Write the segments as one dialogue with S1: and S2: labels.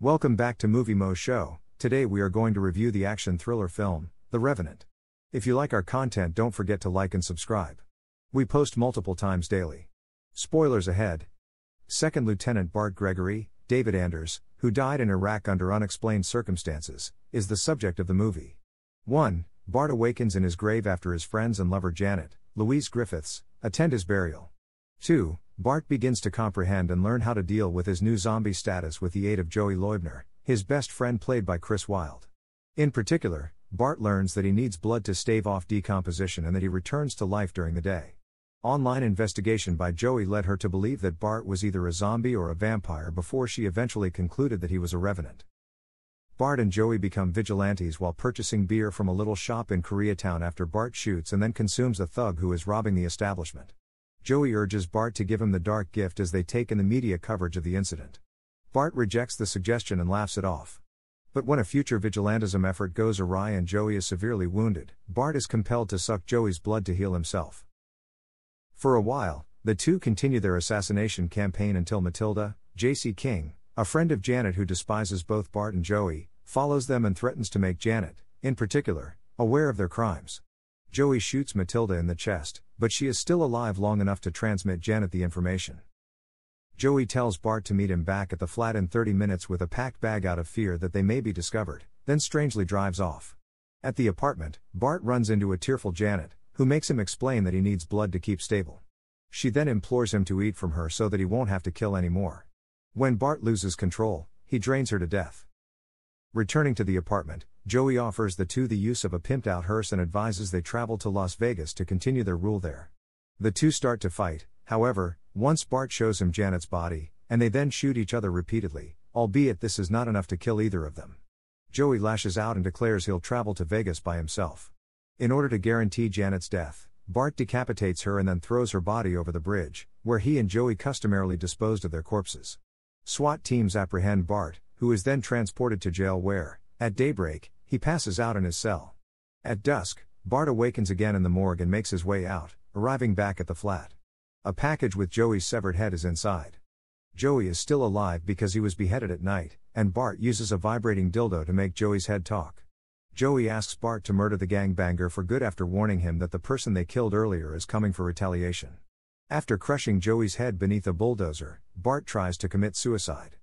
S1: Welcome back to Movie Moshow. Today we are going to review the action thriller film, The Revenant. If you like our content, don't forget to like and subscribe. We post multiple times daily. Spoilers ahead. Second Lieutenant Bart Gregory, David Anders, who died in Iraq under unexplained circumstances, is the subject of the movie. 1. Bart awakens in his grave after his friends and lover Janet, Louise Griffiths, attend his burial. 2. Bart begins to comprehend and learn how to deal with his new zombie status with the aid of Joey Leubner, his best friend played by Chris Wilde. In particular, Bart learns that he needs blood to stave off decomposition and that he returns to life during the day. Online investigation by Joey led her to believe that Bart was either a zombie or a vampire before she eventually concluded that he was a revenant. Bart and Joey become vigilantes while purchasing beer from a little shop in Koreatown after Bart shoots and then consumes a thug who is robbing the establishment. Joey urges Bart to give him the dark gift as they take in the media coverage of the incident. Bart rejects the suggestion and laughs it off. But when a future vigilantism effort goes awry and Joey is severely wounded, Bart is compelled to suck Joey's blood to heal himself. For a while, the two continue their assassination campaign until Matilda, J.C. King, a friend of Janet who despises both Bart and Joey, follows them and threatens to make Janet, in particular, aware of their crimes. Joey shoots Matilda in the chest, but she is still alive long enough to transmit Janet the information. Joey tells Bart to meet him back at the flat in 30 minutes with a packed bag out of fear that they may be discovered, then strangely drives off. At the apartment, Bart runs into a tearful Janet, who makes him explain that he needs blood to keep stable. She then implores him to eat from her so that he won't have to kill anymore. When Bart loses control, he drains her to death. Returning to the apartment, Joey offers the two the use of a pimped-out hearse and advises they travel to Las Vegas to continue their rule there. The two start to fight, however, once Bart shows him Janet's body, and they then shoot each other repeatedly, albeit this is not enough to kill either of them. Joey lashes out and declares he'll travel to Vegas by himself. In order to guarantee Janet's death, Bart decapitates her and then throws her body over the bridge, where he and Joey customarily disposed of their corpses. SWAT teams apprehend Bart, who is then transported to jail where, at daybreak, he passes out in his cell. At dusk, Bart awakens again in the morgue and makes his way out, arriving back at the flat. A package with Joey's severed head is inside. Joey is still alive because he was beheaded at night, and Bart uses a vibrating dildo to make Joey's head talk. Joey asks Bart to murder the gangbanger for good after warning him that the person they killed earlier is coming for retaliation. After crushing Joey's head beneath a bulldozer, Bart tries to commit suicide.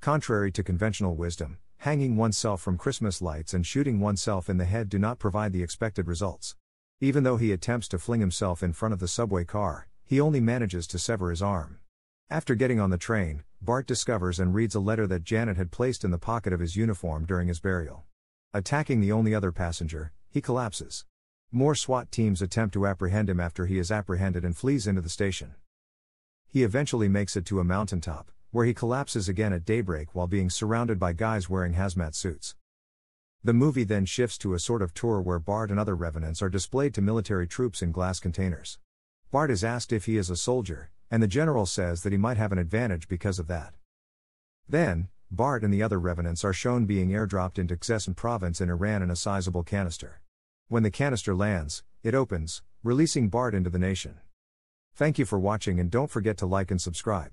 S1: Contrary to conventional wisdom, hanging oneself from Christmas lights and shooting oneself in the head do not provide the expected results. Even though he attempts to fling himself in front of the subway car, he only manages to sever his arm. After getting on the train, Bart discovers and reads a letter that Janet had placed in the pocket of his uniform during his burial. Attacking the only other passenger, he collapses. More SWAT teams attempt to apprehend him after he is apprehended and flees into the station. He eventually makes it to a mountaintop, where he collapses again at daybreak while being surrounded by guys wearing hazmat suits. The movie then shifts to a sort of tour where Bart and other revenants are displayed to military troops in glass containers. Bart is asked if he is a soldier, and the general says that he might have an advantage because of that. Then, Bart and the other revenants are shown being airdropped into Khuzestan province in Iran in a sizable canister. When the canister lands, it opens, releasing Bart into the nation. Thank you for watching and don't forget to like and subscribe.